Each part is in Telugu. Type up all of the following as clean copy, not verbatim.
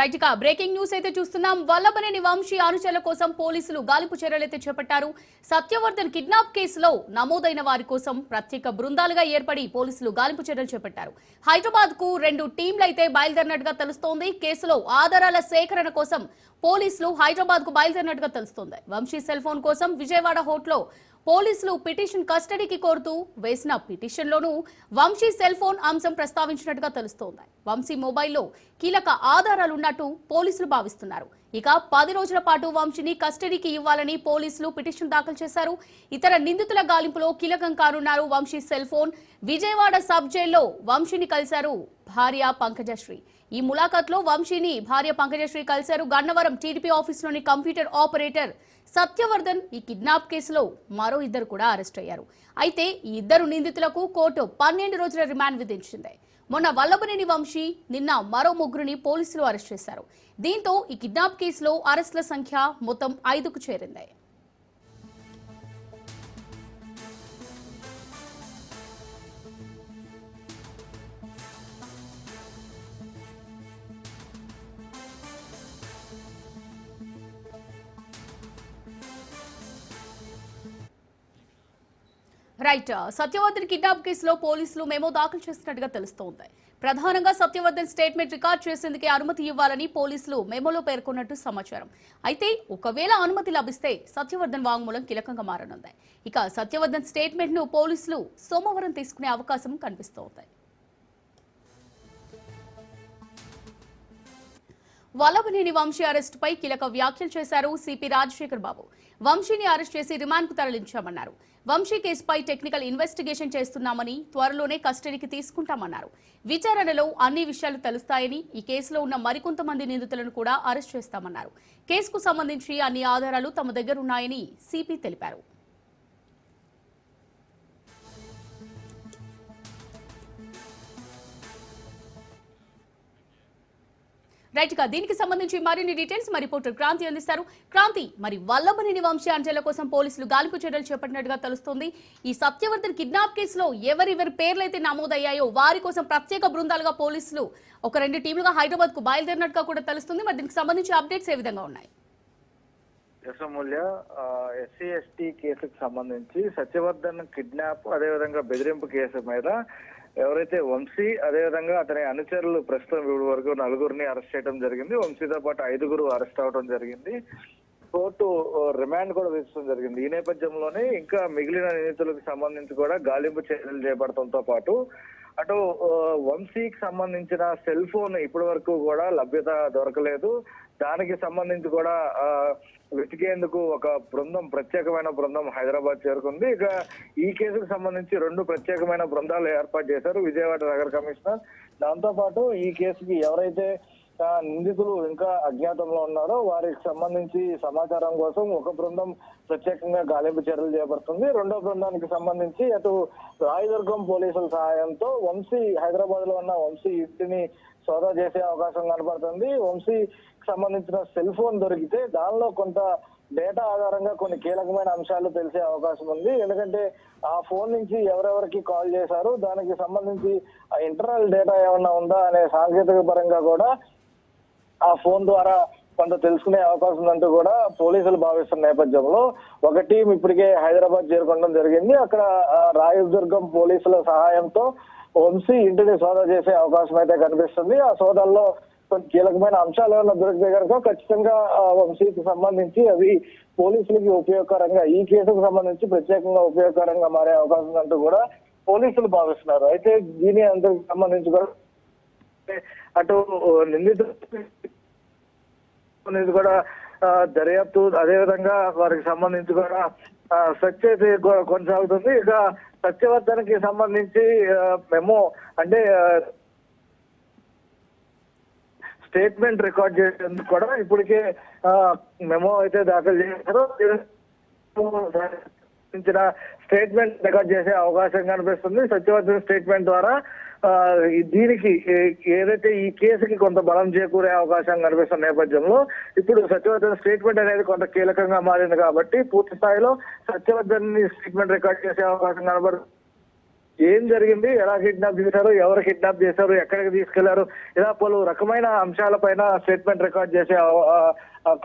రైట్ గా బ్రేకింగ్ న్యూస్ అయితే చూస్తున్నాం. వల్లభనేని వంశీ అనుచరుల కోసం పోలీసులు గాలింపు చర్యలైతే చేపట్టారు. సత్యవర్ధన్ కిడ్నాప్ కేసులో నమోదైన వారి కోసం ప్రత్యేక బృందాలుగా ఏర్పడి పోలీసులు గాలింపు చర్యలు చేపట్టారు. హైదరాబాద్ కు 2 టీంలు అయితే బయలుదేరినట్టుగా తెలుస్తోంది. కేసులో ఆధారాల సేకరణ కోసం పోలీసులు హైదరాబాద్ కు బయలుదేరినట్టుగా తెలుస్తోంది. వంశీ సెల్ ఫోన్ కోసం విజయవాడ హోటల్లో పోలీసులు పిటిషన్ కస్టడీకి కోరుతూ వేసిన పిటిషన్లోనూ వంశీ సెల్ ఫోన్ అంశం ప్రస్తావించినట్టుగా తెలుస్తోంది. వంశీ మొబైల్లో కీలక ఆధారాలున్నట్టు పోలీసులు భావిస్తున్నారు. ఇక 10 రోజుల పాటు వంశీని కస్టడీకి ఇవ్వాలని పోలీసులు పిటిషన్ దాఖలు చేశారు. ఇతర నిందితుల గాలింపులో కీలకం కానున్నారు Vamsi cell phone. Vijayawada sub జైల్లో వంశీని కలిశారు భార్య పంకజశ్రీ. ఈ ములాఖాత్లో వంశీని భార్య పంకజశ్రీ కలిశారు. గన్నవరం టీడీపీ ఆఫీసులోని కంప్యూటర్ ఆపరేటర్ సత్యవర్ధన్ ఈ కిడ్నాప్ కేసులో మరో 2 కూడా అరెస్ట్ అయ్యారు. అయితే ఈ 2 నిందితులకు కోర్టు 12 రోజుల రిమాండ్ విధించింది. మొన్న వల్లభనేని వంశీ, నిన్న మరో 3 పోలీసులు అరెస్ట్ చేశారు. దీంతో ఈ కిడ్నాప్ కేసులో అరెస్టుల సంఖ్య మొత్తం 5కు చేరింది. రైట్, సత్యవర్ధన్ కిడ్నాప్ కేసులో పోలీసులు మెమో దాఖలు చేస్తున్నట్టుగా తెలుస్తోంది. ప్రధానంగా సత్యవర్ధన్ స్టేట్మెంట్ రికార్డ్ చేసేందుకే అనుమతి ఇవ్వాలని పోలీసులు మెమోలో పేర్కొన్నట్టు సమాచారం. అయితే ఒకవేళ అనుమతి లభిస్తే సత్యవర్ధన్ వాంగ్మూలం కీలకంగా మారనుంది. ఇక సత్యవర్ధన్ స్టేట్మెంట్ ను పోలీసులు సోమవారం తీసుకునే అవకాశం కనిపిస్తోంది. వల్లభనేని వంశీ అరెస్టుపై కీలక వ్యాఖ్యలు చేశారు సిపి రాజశేఖర్ బాబు. వంశీని అరెస్ట్ చేసి రిమాండ్కు తరలించామన్నారు. వంశీ కేసుపై టెక్నికల్ ఇన్వెస్టిగేషన్ చేస్తున్నామని, త్వరలోనే కస్టడీకి తీసుకుంటామన్నారు. విచారణలో అన్ని విషయాలు తెలుస్తాయని, ఈ కేసులో ఉన్న మరికొంతమంది నిందితులను కూడా అరెస్ట్ చేస్తామన్నారు. కేసుకు సంబంధించి అన్ని ఆధారాలు తమ దగ్గరున్నాయని సిపి తెలిపారు. రైట్ గా దీనికి సంబంధించి మరిన్ని డీటెయిల్స్ మా రిపోర్టర్ క్రాంతి అందిస్తారు. క్రాంతి, మరి వల్లభనేని వంశీ అనుచరుల కోసం పోలీసులు గాలింపు చర్యలు చేపట్టినట్టుగా తెలుస్తోంది. ఈ సత్యవర్ధన్ కిడ్నాప్ కేసులో ఎవరెవరి పేర్లైతే నమోదయ్యాయో వారి కోసం ప్రత్యేక బృందాలుగా పోలీసులు ఒక 2 టీంలుగా హైదరాబాద్ కు బయలుదేరినట్టుగా కూడా తెలుస్తుంది. మరి దీనికి సంబంధించి అప్డేట్స్ ఏ విధంగా ఉన్నాయి? యశమూల్య, ఎస్సీ ఎస్టీ కేసుకు సంబంధించి సత్యవర్ధన్ కిడ్నాప్ అదేవిధంగా బెదిరింపు కేసు మీద ఎవరైతే వంశీ అదేవిధంగా అతని అనుచరులు ప్రస్తుతం ఇప్పటి వరకు 4 అరెస్ట్ చేయడం జరిగింది. వంశీతో పాటు 5 అరెస్ట్ అవడం జరిగింది. కోర్టు రిమాండ్ కూడా విధించడం జరిగింది. ఈ నేపథ్యంలోనే ఇంకా మిగిలిన నిందితులకు సంబంధించి కూడా గాలింపు చర్యలు చేపడటంతో పాటు అటు వంశీకి సంబంధించిన సెల్ ఫోన్ ఇప్పటి వరకు కూడా లభ్యత దొరకలేదు. దానికి సంబంధించి కూడా వెతికేందుకు ఒక ప్రత్యేకమైన బృందం హైదరాబాద్ చేరుకుంది. ఇక ఈ కేసుకు సంబంధించి 2 ప్రత్యేకమైన బృందాలు ఏర్పాటు చేశారు విజయవాడ నగర కమిషనర్. దాంతో పాటు ఈ కేసుకి ఎవరైతే నిందితులు ఇంకా అజ్ఞాతంలో ఉన్నారో వారికి సంబంధించి సమాచారం కోసం ఒక బృందం ప్రత్యేకంగా గాలింపు చర్యలు చేపడుతుంది. 2వ బృందానికి సంబంధించి అటు రాయదుర్గం పోలీసుల సహాయంతో వంశీ హైదరాబాద్ లో ఉన్న వంశీ ఇంటిని సోదా చేసే అవకాశం కనపడుతుంది. వంశీకి సంబంధించిన సెల్ ఫోన్ దొరికితే దానిలో కొంత డేటా ఆధారంగా కొన్ని కీలకమైన అంశాలు తెలిసే అవకాశం ఉంది. ఎందుకంటే ఆ ఫోన్ నుంచి ఎవరెవరికి కాల్ చేశారు, దానికి సంబంధించి ఆ ఇంటర్నల్ డేటా ఏమన్నా ఉందా అనే సాంకేతిక పరంగా కూడా ఆ ఫోన్ ద్వారా కొంత తెలుసుకునే అవకాశం ఉందంటూ కూడా పోలీసులు భావిస్తున్న నేపథ్యంలో ఒక టీం ఇప్పటికే హైదరాబాద్ చేరుకోవడం జరిగింది. అక్కడ రాయదుర్గం పోలీసుల సహాయంతో వంశీ ఇంటిని సోదా చేసే అవకాశం అయితే కనిపిస్తుంది. ఆ సోదాల్లో కొన్ని కీలకమైన అంశాలు ఏమైనా దొరికితే కనుక ఖచ్చితంగా వంశీకి సంబంధించి అవి పోలీసులకి ఉపయోగకరంగా, ఈ కేసుకు సంబంధించి ప్రత్యేకంగా ఉపయోగకరంగా మారే అవకాశం ఉందంటూ కూడా పోలీసులు భావిస్తున్నారు. అయితే దీని అందరికి సంబంధించి కూడా అటు నిందితులు కూడా దర్యాప్తు అదేవిధంగా వారికి సంబంధించి కూడా సెర్చ్ అయితే కొనసాగుతుంది. ఇక సత్యవర్ధన్కి సంబంధించి మెమో అంటే స్టేట్మెంట్ రికార్డ్ చేసేందుకు కూడా ఇప్పటికే మెమో అయితే దాఖలు చేశారు. స్టేట్మెంట్ రికార్డ్ చేసే అవకాశం కనిపిస్తుంది. సత్యవర్ధన్ స్టేట్మెంట్ ద్వారా దీనికి ఏదైతే ఈ కేసుకి కొంత బలం చేకూరే అవకాశం కనిపిస్తున్న నేపథ్యంలో ఇప్పుడు సత్యవర్ధన్ స్టేట్మెంట్ అనేది కొంత కీలకంగా మారింది కాబట్టి పూర్తి స్థాయిలో సత్యవర్ధన్ స్టేట్మెంట్ రికార్డ్ చేసే అవకాశం కనబడుతుంది. ఏం జరిగింది, ఎలా కిడ్నాప్ చేశారు, ఎవరు కిడ్నాప్ చేశారు, ఎక్కడికి తీసుకెళ్లారు, ఇలా పలు రకమైన అంశాలపైన స్టేట్మెంట్ రికార్డ్ చేసే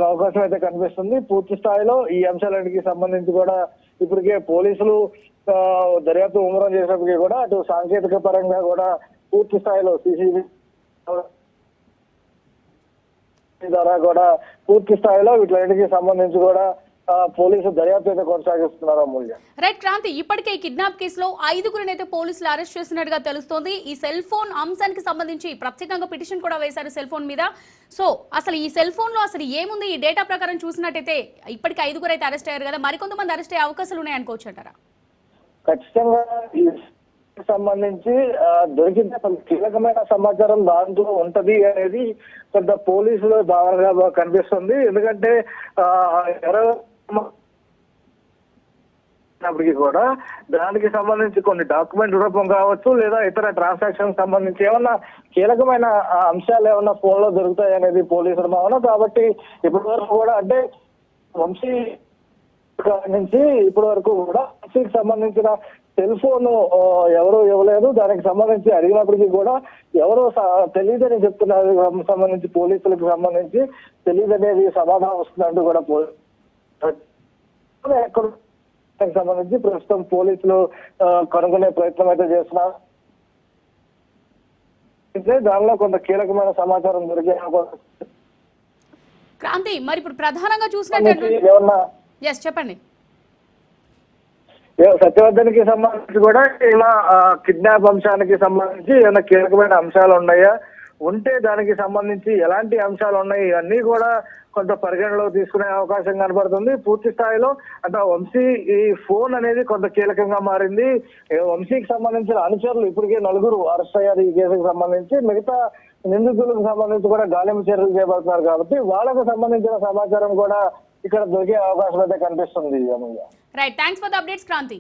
అవకాశం అయితే కనిపిస్తుంది. పూర్తి స్థాయిలో ఈ అంశాలన్నిటికి సంబంధించి కూడా ఇప్పటికే పోలీసులు దర్యాప్తు ముమ్మరం చేసినప్పటికీ కూడా అటు సాంకేతిక పరంగా కూడా పూర్తి స్థాయిలో CCTV ద్వారా కూడా పూర్తి స్థాయిలో వీటికి సంబంధించి కూడా పోలీసు దర్యాప్తు అయితే కొనసాగిస్తున్నారు. అమూల్య. రైట్ క్రాంతి, ఇప్పటికే ఈ కిడ్నాప్ కేసులో 5గురిని అయితే పోలీసులు అరెస్ట్ చేసినట్టుగా తెలుస్తోంది. ఈ సెల్ ఫోన్ అంశానికి సంబంధించి ప్రత్యేకంగా పిటిషన్ కూడా వేశారు సెల్ ఫోన్ మీద. సో అసలు ఈ సెల్ ఫోన్ లో అసలు ఏముంది, ఈ డేటా ప్రకారం చూసినట్టయితే ఇప్పటికి 5గురు అయితే అరెస్ట్ అయ్యారు కదా, మరికొంతమంది అరెస్ట్ అయ్యే అవకాశాలు ఉన్నాయనుకోవచ్చు అంటారా? ఖచ్చితంగా ఈ సంబంధించి దొరికిన కీలకమైన సమాచారం దాంట్లో ఉంటది అనేది కొంత పోలీసులు భావనగా కనిపిస్తుంది. ఎందుకంటే ఎవరైనా కూడా దానికి సంబంధించి కొన్ని డాక్యుమెంట్ రూపం కావచ్చు, లేదా ఇతర ట్రాన్సాక్షన్ సంబంధించి ఏమన్నా కీలకమైన అంశాలు ఏమన్నా ఫోన్ లో దొరుకుతాయి అనేది పోలీసుల భావన. కాబట్టి ఇప్పటి వరకు కూడా అంటే వంశీ నుంచి ఇప్పటి వరకు కూడా వంశీకి సంబంధించిన సెల్ ఫోన్ ఎవరు ఇవ్వలేదు. దానికి సంబంధించి అడిగినప్పటికీ కూడా ఎవరో తెలియదని చెప్తున్నారు. సంబంధించి పోలీసులకు సంబంధించి తెలియదనేది సమాధానం వస్తుందంటూ కూడా సంబంధించి ప్రస్తుతం పోలీసులు కనుగొనే ప్రయత్నం అయితే చేస్తున్నారు. దానిలో కొంత కీలకమైన సమాచారం దొరికే క్రాంతి, మరి ఇప్పుడు ప్రధానంగా చూసినట్టు చెప్పండి. సత్యవర్ధన్కి సంబంధించి కూడా ఇలా కిడ్నాప్ అంశానికి సంబంధించి ఏమైనా కీలకమైన అంశాలు ఉన్నాయా, ఉంటే దానికి సంబంధించి ఎలాంటి అంశాలు ఉన్నాయి, ఇవన్నీ కూడా కొంత పరిగణలో తీసుకునే అవకాశం కనబడుతుంది. పూర్తి స్థాయిలో అంటే వంశీ ఈ ఫోన్ అనేది కొంత కీలకంగా మారింది. వంశీకి సంబంధించిన అనుచరులు ఇప్పటికే 4 అరెస్ట్ అయ్యారు ఈ కేసుకు సంబంధించి. మిగతా నిందితులకు సంబంధించి కూడా గాలింపు చర్యలు చేపడుతున్నారు. కాబట్టి వాళ్ళకు సంబంధించిన సమాచారం కూడా ఇక్కడ దొరికే అవకాశం అయితే కనిపిస్తుంది. Right, thanks for the updates Kranti.